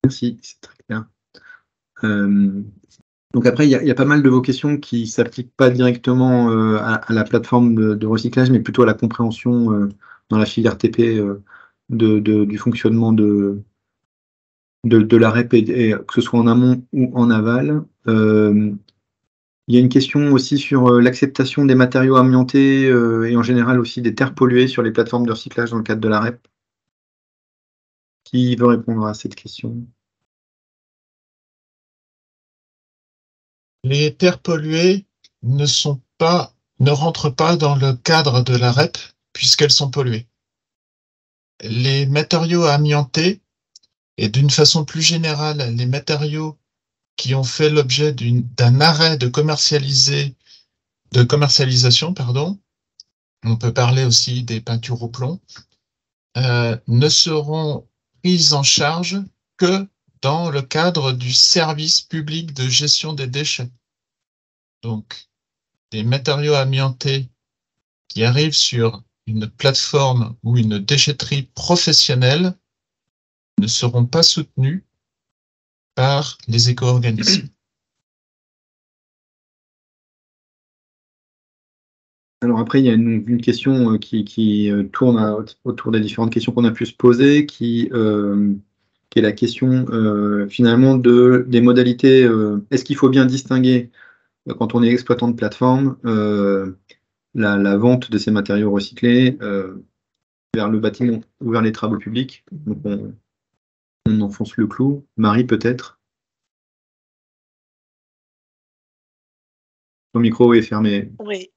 Merci, c'est très clair. Donc après, il y a pas mal de vos questions qui ne s'appliquent pas directement à la plateforme de recyclage, mais plutôt à la compréhension dans la filière TP du fonctionnement de la REP, que ce soit en amont ou en aval. Il y a une question aussi sur l'acceptation des matériaux amiantés et en général aussi des terres polluées sur les plateformes de recyclage dans le cadre de la REP. Qui veut répondre à cette question? Les terres polluées ne rentrent pas dans le cadre de la REP puisqu'elles sont polluées. Les matériaux amiantés et d'une façon plus générale, les matériaux qui ont fait l'objet d'un arrêt de commercialisation, on peut parler aussi des peintures au plomb, ne seront prises en charge que dans le cadre du service public de gestion des déchets. Donc, des matériaux amiantés qui arrivent sur une plateforme ou une déchetterie professionnelle ne seront pas soutenus par les éco-organismes. Alors après, il y a une question qui tourne autour des différentes questions qu'on a pu se poser, qui est la question finalement des modalités. Est-ce qu'il faut bien distinguer, quand on est exploitant de plateforme, la vente de ces matériaux recyclés vers le bâtiment ou vers les travaux publics? Donc on enfonce le clou. Marie, peut-être? Ton micro est fermé. Oui.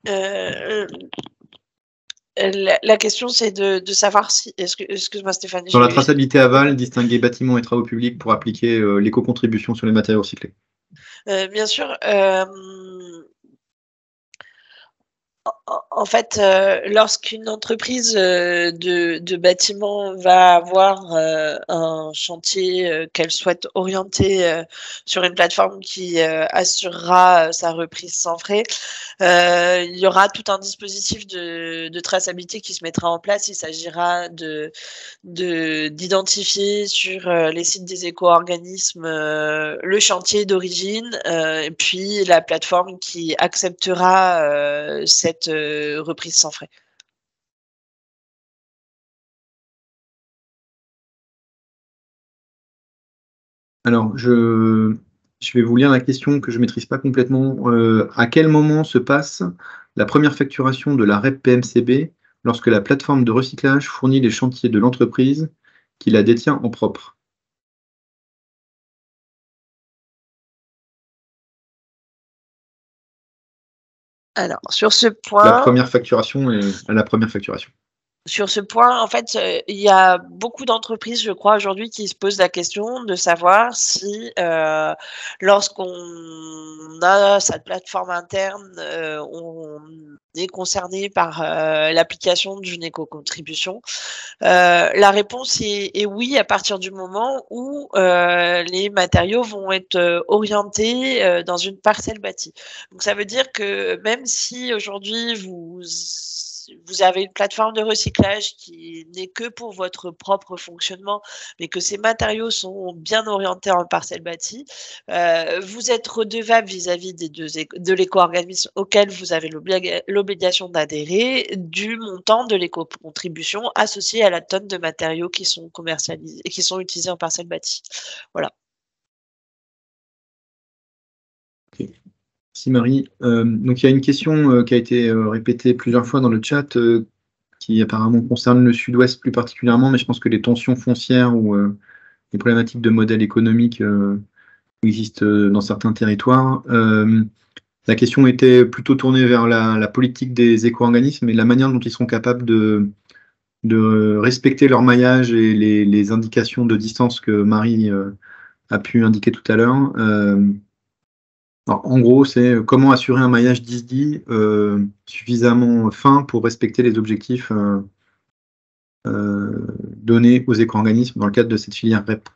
La question, c'est de savoir si... Excuse-moi, Stéphanie. Dans la traçabilité aval, distinguer bâtiments et travaux publics pour appliquer l'éco-contribution sur les matériaux recyclés. Bien sûr. En fait, lorsqu'une entreprise de bâtiment va avoir un chantier qu'elle souhaite orienter sur une plateforme qui assurera sa reprise sans frais, il y aura tout un dispositif de traçabilité qui se mettra en place. Il s'agira d'identifier sur les sites des éco-organismes le chantier d'origine et puis la plateforme qui acceptera cette reprise sans frais. Alors, je vais vous lire la question que je ne maîtrise pas complètement. À quel moment se passe la première facturation de la REP PMCB lorsque la plateforme de recyclage fournit les chantiers de l'entreprise qui la détient en propre? Alors, sur ce point... La première facturation et la première facturation. Sur ce point, en fait, il y a beaucoup d'entreprises, je crois, aujourd'hui, qui se posent la question de savoir si, lorsqu'on a sa plateforme interne, on est concerné par l'application d'une éco-contribution. La réponse est oui, à partir du moment où les matériaux vont être orientés dans une parcelle bâtie. Donc, ça veut dire que même si aujourd'hui vous avez une plateforme de recyclage qui n'est que pour votre propre fonctionnement, mais que ces matériaux sont bien orientés en parcelle bâtie, vous êtes redevable vis-à-vis de l'éco-organisme auquel vous avez l'obligation d'adhérer du montant de l'éco-contribution associée à la tonne de matériaux qui sont commercialisés et qui sont utilisés en parcelle bâtie. Voilà. Okay. Merci Marie. Donc il y a une question qui a été répétée plusieurs fois dans le chat qui apparemment concerne le Sud-Ouest plus particulièrement, mais je pense que les tensions foncières ou les problématiques de modèle économique existent dans certains territoires. La question était plutôt tournée vers la politique des éco-organismes et la manière dont ils seront capables de respecter leur maillage et les indications de distance que Marie a pu indiquer tout à l'heure. Alors, en gros, c'est comment assurer un maillage DISDI suffisamment fin pour respecter les objectifs donnés aux éco-organismes dans le cadre de cette filière REP.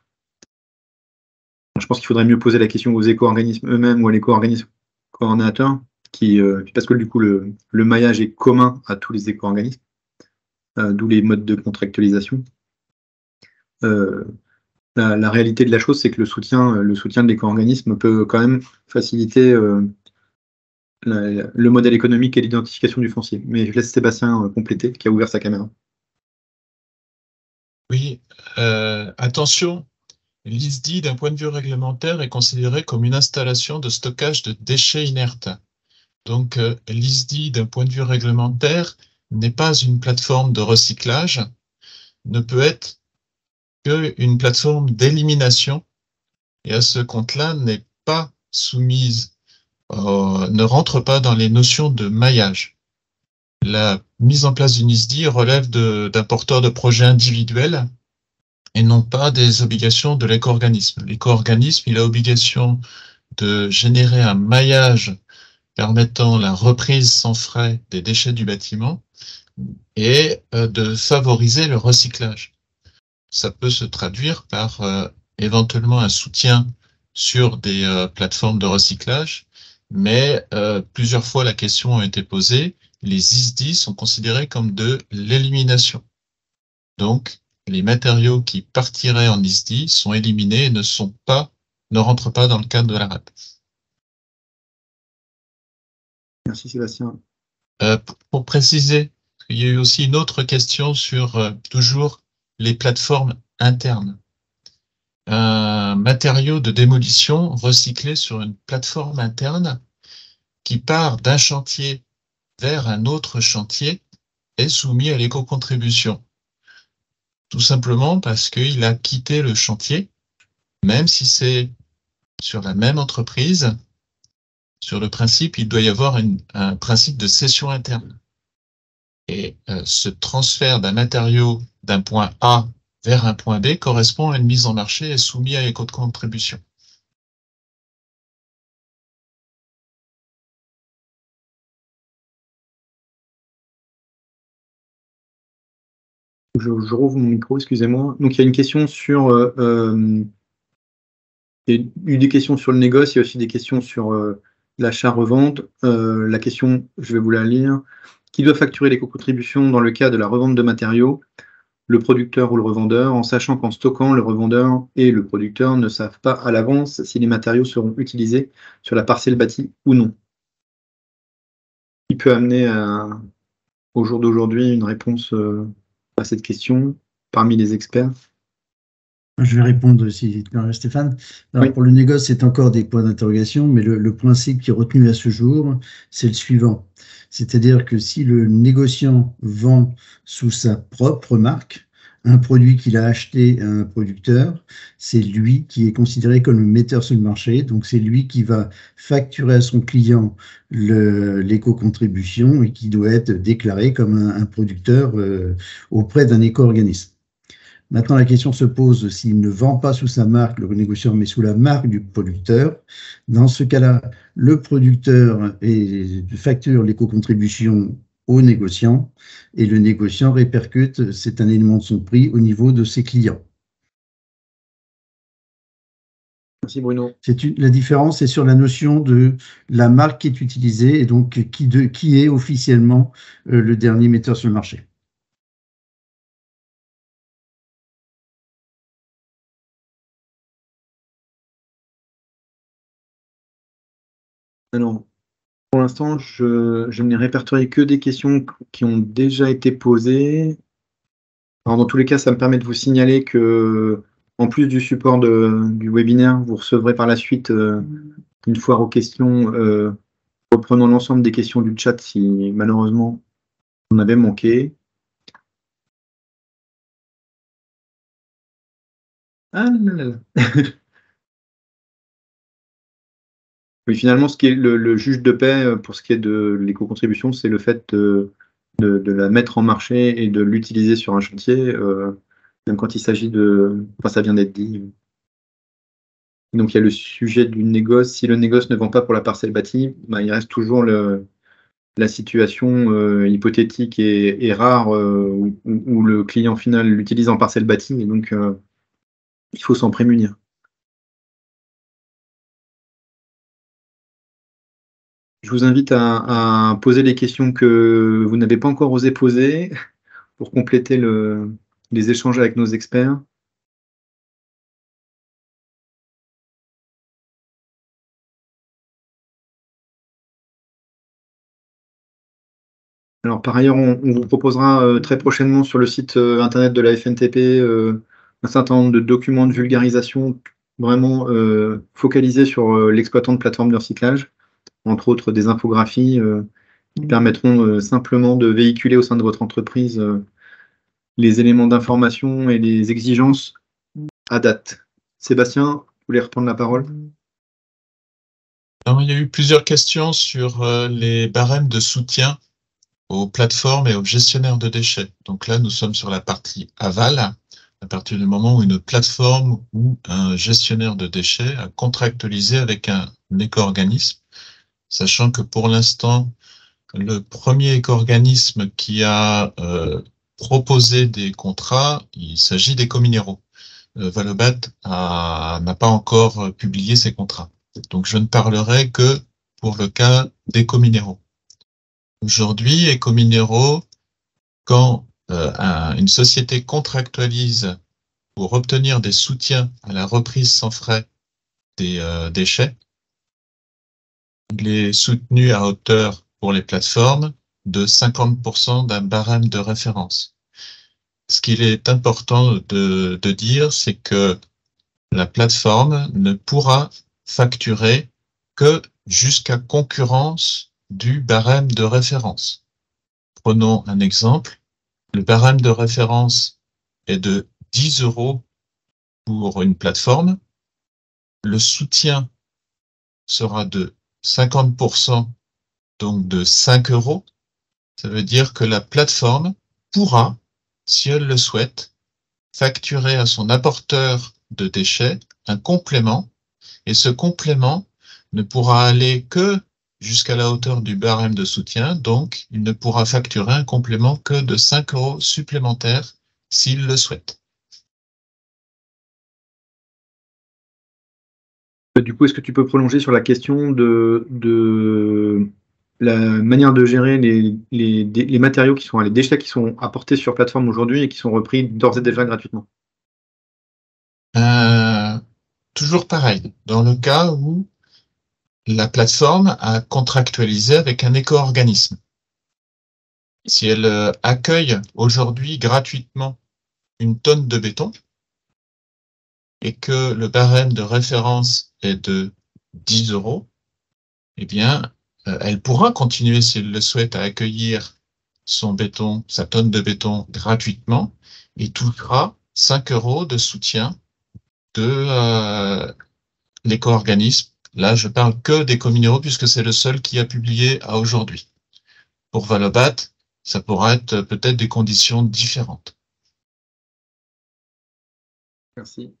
Je pense qu'il faudrait mieux poser la question aux éco-organismes eux-mêmes ou à l'éco-organisme coordonnateur, parce que du coup, le maillage est commun à tous les éco-organismes, d'où les modes de contractualisation. la réalité de la chose, c'est que le soutien de l'éco-organisme peut quand même faciliter le modèle économique et l'identification du foncier. Mais je laisse Sébastien compléter, qui a ouvert sa caméra. Oui, attention, l'ISDI, d'un point de vue réglementaire, est considéré comme une installation de stockage de déchets inertes. Donc, l'ISDI, d'un point de vue réglementaire, n'est pas une plateforme de recyclage, ne peut être qu'une plateforme d'élimination, et à ce compte-là n'est pas soumise, ne rentre pas dans les notions de maillage. La mise en place d'une ISDI relève d'un porteur de projet individuel et non pas des obligations de l'éco-organisme. L'éco-organisme, il a obligation de générer un maillage permettant la reprise sans frais des déchets du bâtiment et de favoriser le recyclage. Ça peut se traduire par éventuellement un soutien sur des plateformes de recyclage, mais plusieurs fois la question a été posée, les ISDI sont considérés comme de l'élimination. Donc, les matériaux qui partiraient en ISDI sont éliminés et ne rentrent pas dans le cadre de la REP. Merci Sébastien. Pour préciser, il y a eu aussi une autre question sur toujours les plateformes internes. Un matériau de démolition recyclé sur une plateforme interne qui part d'un chantier vers un autre chantier est soumis à l'éco-contribution. Tout simplement parce qu'il a quitté le chantier, même si c'est sur la même entreprise. Sur le principe, il doit y avoir un principe de cession interne. Et ce transfert d'un matériau d'un point A vers un point B correspond à une mise en marché et soumis à l'éco-contribution. Je rouvre mon micro, excusez-moi. Donc il y a une question sur... il y a eu des questions sur le négoce, il y a aussi des questions sur l'achat-revente. La question, je vais vous la lire. Qui doit facturer l'éco-contribution dans le cas de la revente de matériaux, le producteur ou le revendeur, en sachant qu'en stockant, le revendeur et le producteur ne savent pas à l'avance si les matériaux seront utilisés sur la parcelle bâtie ou non. Qui peut amener au jour d'aujourd'hui une réponse à cette question parmi les experts? Je vais répondre si Stéphane. Alors, Oui. pour le négoce, c'est encore des points d'interrogation, mais le principe qui est retenu à ce jour, c'est le suivant. C'est-à-dire que si le négociant vend sous sa propre marque un produit qu'il a acheté à un producteur, c'est lui qui est considéré comme le metteur sur le marché. Donc, c'est lui qui va facturer à son client l'éco-contribution et qui doit être déclaré comme un producteur auprès d'un éco-organisme. Maintenant, la question se pose s'il ne vend pas sous sa marque, le négociant, mais sous la marque du producteur. Dans ce cas-là, le producteur facture l'éco-contribution au négociant et le négociant répercute, c'est un élément de son prix au niveau de ses clients. Merci Bruno. La différence est sur la notion de la marque qui est utilisée et donc qui est officiellement le dernier metteur sur le marché. Alors, pour l'instant, je n'ai répertorié que des questions qui ont déjà été posées. Alors, dans tous les cas, ça me permet de vous signaler que, en plus du support du webinaire, vous recevrez par la suite une foire aux questions reprenant l'ensemble des questions du chat si malheureusement on avait manqué. Ah là là là. Oui, finalement, ce qui est le juge de paix pour ce qui est de l'éco-contribution, c'est le fait de la mettre en marché et de l'utiliser sur un chantier, même quand il s'agit de... Enfin, ça vient d'être dit. Donc, il y a le sujet du négoce. Si le négoce ne vend pas pour la parcelle bâtie, bah, il reste toujours la situation hypothétique et rare où le client final l'utilise en parcelle bâtie. Et donc, il faut s'en prémunir. Je vous invite à poser les questions que vous n'avez pas encore osé poser pour compléter les échanges avec nos experts. Alors, par ailleurs, on vous proposera très prochainement sur le site internet de la FNTP un certain nombre de documents de vulgarisation vraiment focalisés sur l'exploitant de plateforme de recyclage, entre autres des infographies qui permettront simplement de véhiculer au sein de votre entreprise les éléments d'information et les exigences à date. Sébastien, vous voulez reprendre la parole? Alors, il y a eu plusieurs questions sur les barèmes de soutien aux plateformes et aux gestionnaires de déchets. Donc là, nous sommes sur la partie aval, à partir du moment où une plateforme ou un gestionnaire de déchets a contractualisé avec un éco-organisme, sachant que pour l'instant, le premier éco-organisme qui a proposé des contrats, il s'agit d'Ecominero. Valobat n'a pas encore publié ses contrats. Donc je ne parlerai que pour le cas d'Ecominero. Aujourd'hui, Ecominero, quand une société contractualise pour obtenir des soutiens à la reprise sans frais des déchets, il est soutenu à hauteur pour les plateformes de 50% d'un barème de référence. Ce qu'il est important de dire, c'est que la plateforme ne pourra facturer que jusqu'à concurrence du barème de référence. Prenons un exemple. Le barème de référence est de 10 € pour une plateforme. Le soutien sera de 50%, donc de 5 €. Ça veut dire que la plateforme pourra, si elle le souhaite, facturer à son apporteur de déchets un complément, et ce complément ne pourra aller que jusqu'à la hauteur du barème de soutien, donc il ne pourra facturer un complément que de 5 € supplémentaires s'il le souhaite. Du coup, est-ce que tu peux prolonger sur la question de la manière de gérer les matériaux qui sont les déchets qui sont apportés sur plateforme aujourd'hui et qui sont repris d'ores et déjà gratuitement? Toujours pareil, dans le cas où la plateforme a contractualisé avec un éco-organisme. Si elle accueille aujourd'hui gratuitement une tonne de béton et que le barème de référence est de 10 €, eh bien, elle pourra continuer, si elle le souhaite, à accueillir son béton, sa tonne de béton gratuitement et touchera 5 € de soutien de l'éco-organisme. Là, je parle que d'Ecominero puisque c'est le seul qui a publié à aujourd'hui. Pour Valobat, ça pourra être peut-être des conditions différentes. Merci.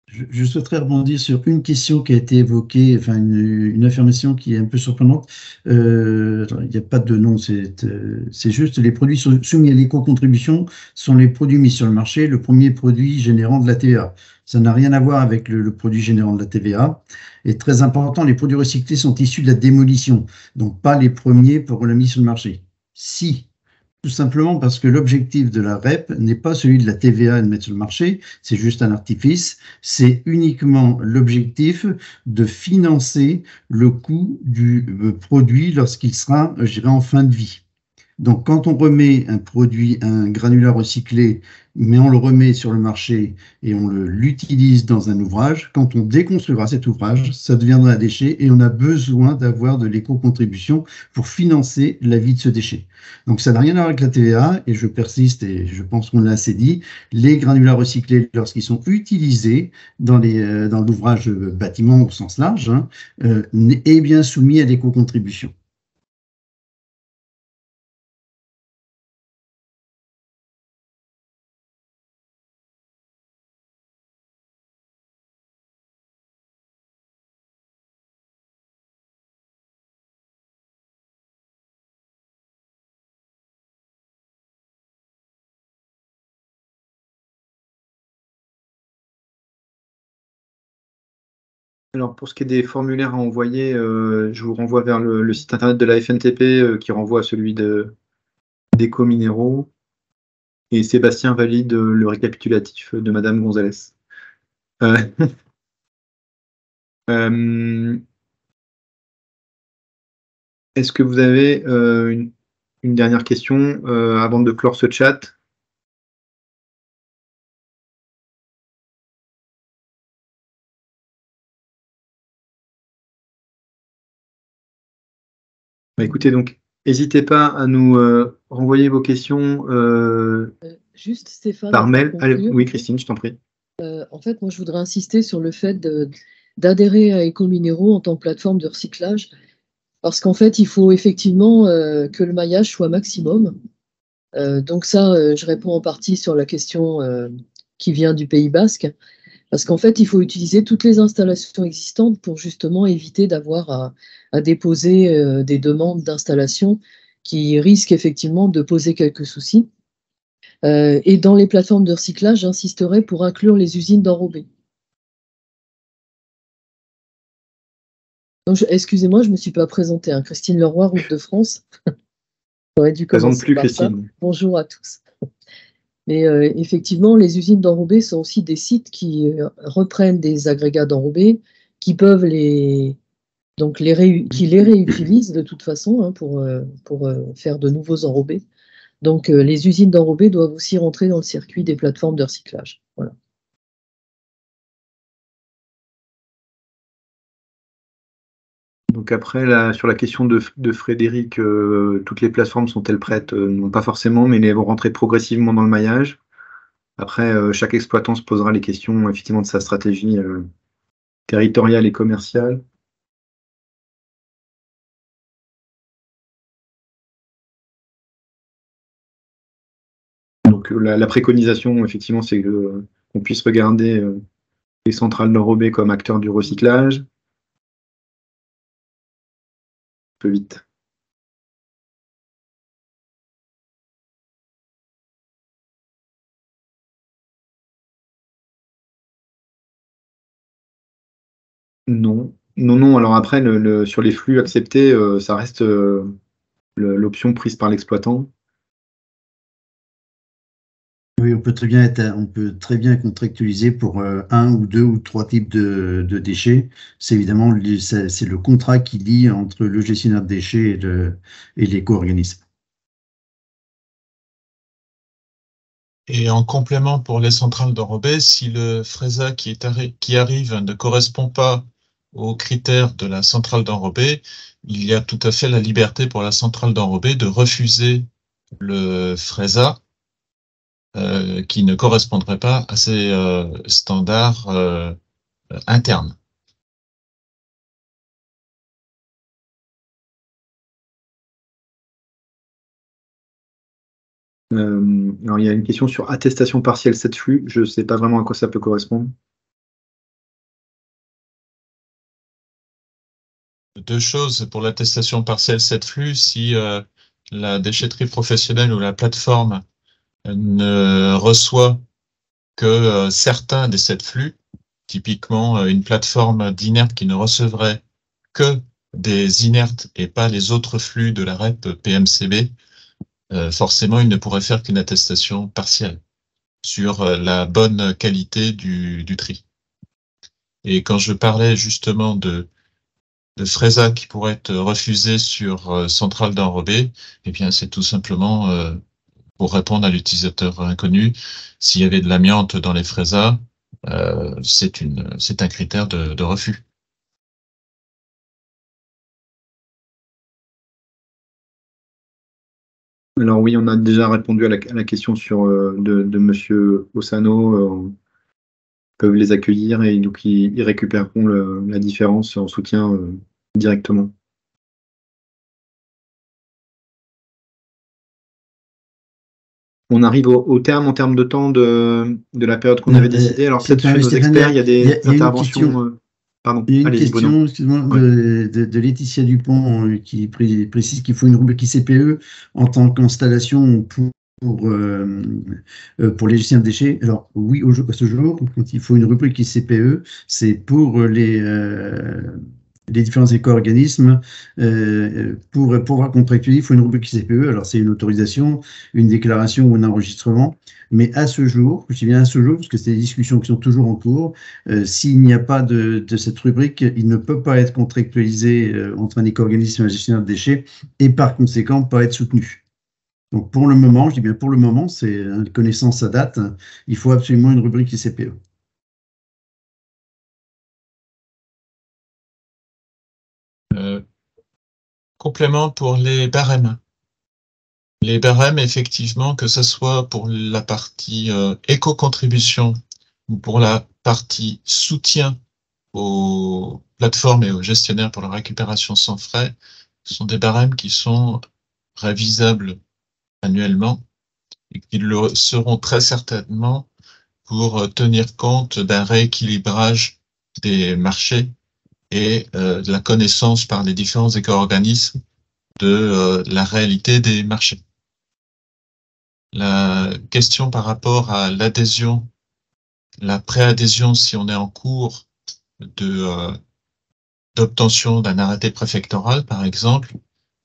Je souhaiterais rebondir sur une question qui a été évoquée, enfin une affirmation qui est un peu surprenante. Il n'y a pas de nom, c'est juste les produits soumis à l'éco-contribution sont les produits mis sur le marché, le premier produit générant de la TVA. Ça n'a rien à voir avec le produit générant de la TVA. Et très important, les produits recyclés sont issus de la démolition, donc pas les premiers pour la mise sur le marché. Si, tout simplement parce que l'objectif de la REP n'est pas celui de la TVA et de mettre sur le marché, c'est juste un artifice, c'est uniquement l'objectif de financer le coût du produit lorsqu'il sera, je dirais, en fin de vie. Donc, quand on remet un produit, un granulat recyclé, mais on le remet sur le marché et on l'utilise dans un ouvrage, quand on déconstruira cet ouvrage, ça deviendra un déchet et on a besoin d'avoir de l'éco-contribution pour financer la vie de ce déchet. Donc, ça n'a rien à voir avec la TVA et je persiste et je pense qu'on l'a assez dit. Les granulats recyclés, lorsqu'ils sont utilisés dans l'ouvrage bâtiment au sens large, est bien soumis à l'éco-contribution. Alors, pour ce qui est des formulaires à envoyer, je vous renvoie vers le site internet de la FNTP qui renvoie à celui d'Ecominero. Et Sébastien valide le récapitulatif de Madame Gonzalez. Est-ce que vous avez une dernière question avant de clore ce chat? Bah, écoutez, donc, n'hésitez pas à nous renvoyer vos questions Juste, Stéphane, par pour mail. Allez, conclure, oui, Christine, je t'en prie. en fait, moi, je voudrais insister sur le fait d'adhérer à Ecominero en tant que plateforme de recyclage, parce qu'en fait, il faut effectivement que le maillage soit maximum. Donc ça, je réponds en partie sur la question qui vient du Pays Basque, parce qu'en fait, il faut utiliser toutes les installations existantes pour justement éviter d'avoir à déposer des demandes d'installation qui risquent effectivement de poser quelques soucis. Et dans les plateformes de recyclage, j'insisterai pour inclure les usines d'enrobés. Excusez-moi, je ne me suis pas présentée, hein. Christine Leroy, Route de France. J'aurais dû Présente commencer plus, par Christine. ça. Bonjour à tous. Mais effectivement, les usines d'enrobés sont aussi des sites qui reprennent des agrégats d'enrobés, qui peuvent qui les réutilisent de toute façon, hein, pour faire de nouveaux enrobés. Donc les usines d'enrobés doivent aussi rentrer dans le circuit des plateformes de recyclage. Voilà. Donc après, sur la question de Frédéric, toutes les plateformes sont-elles prêtes? Non, pas forcément, mais elles vont rentrer progressivement dans le maillage. Après, chaque exploitant se posera les questions effectivement de sa stratégie territoriale et commerciale. Donc la préconisation, effectivement, c'est qu'on puisse regarder les centrales d'enrobés comme acteurs du recyclage. Un peu vite. Non. Non. Alors après, sur les flux acceptés, ça reste l'option prise par l'exploitant. Oui, on peut très bien contractualiser pour un ou deux ou trois types de déchets. C'est évidemment c'est le contrat qui lie entre le gestionnaire de déchets et l'éco-organisme. Et en complément pour les centrales d'enrobés, si le FRESA qui arrive ne correspond pas aux critères de la centrale d'enrobés, il y a tout à fait la liberté pour la centrale d'enrobés de refuser le FRESA qui ne correspondrait pas à ces standards internes. Alors, il y a une question sur attestation partielle 7 flux. Je ne sais pas vraiment à quoi ça peut correspondre. Deux choses pour l'attestation partielle 7 flux. Si la déchetterie professionnelle ou la plateforme ne reçoit que certains des 7 flux, typiquement une plateforme d'inertes qui ne recevrait que des inertes et pas les autres flux de la REP PMCB, forcément, il ne pourrait faire qu'une attestation partielle sur la bonne qualité du tri. Et quand je parlais justement de FRESA qui pourrait être refusé sur centrale d'enrobés, eh bien, c'est tout simplement pour répondre à l'utilisateur inconnu. S'il y avait de l'amiante dans les FRESA, c'est un critère de refus. Alors oui, on a déjà répondu à la question de Monsieur Ossano. Peuvent les accueillir et donc ils récupéreront la différence en soutien directement. On arrive au terme en termes de temps de la période qu'on avait décidée. Alors peut-être chez nos experts, il y a des interventions. Pardon, il y a une allez-y, question, excuse-moi, de Laetitia Dupont qui précise qu'il faut une rubrique ICPE en tant qu'installation pour les gestionnaires de déchets. Alors oui, à ce jour, quand il faut une rubrique ICPE, c'est pour les les différents éco-organismes, pour pouvoir contractualiser, il faut une rubrique ICPE. Alors, c'est une autorisation, une déclaration ou un enregistrement. Mais à ce jour, je dis bien à ce jour, parce que c'est des discussions qui sont toujours en cours, s'il n'y a pas de cette rubrique, il ne peut pas être contractualisé entre un éco-organisme et un gestionnaire de déchets et par conséquent pas être soutenu. Donc pour le moment, je dis bien pour le moment, c'est une connaissance à date, il faut absolument une rubrique ICPE. Complément pour les barèmes. Les barèmes, effectivement, que ce soit pour la partie éco-contribution ou pour la partie soutien aux plateformes et aux gestionnaires pour la récupération sans frais, sont des barèmes qui sont révisables annuellement et qui le seront très certainement pour tenir compte d'un rééquilibrage des marchés et de la connaissance par les différents éco-organismes de la réalité des marchés. La question par rapport à l'adhésion, la préadhésion si on est en cours d'obtention d'un arrêté préfectoral, par exemple,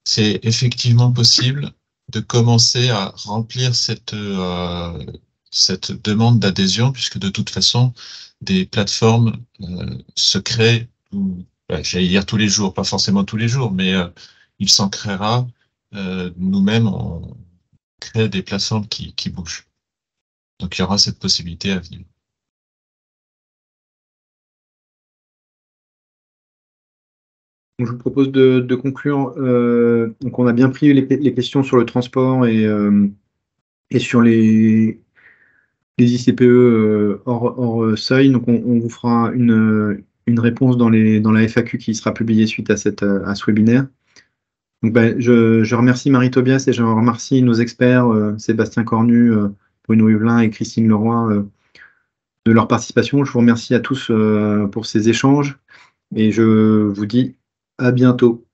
c'est effectivement possible de commencer à remplir cette demande d'adhésion, puisque de toute façon, des plateformes se créent, j'allais dire tous les jours, pas forcément tous les jours, mais il s'en créera. Nous-mêmes, on crée des plateformes qui bougent. Donc il y aura cette possibilité à venir. Donc, je vous propose de conclure. Donc on a bien pris les questions sur le transport et sur les ICPE hors seuil. Donc on vous fera une réponse dans la FAQ qui sera publiée suite à ce webinaire. Donc, je remercie Marie Tobias et je remercie nos experts, Sébastien Cornu, Bruno Huvelin et Christine Leroy, de leur participation. Je vous remercie à tous pour ces échanges et je vous dis à bientôt.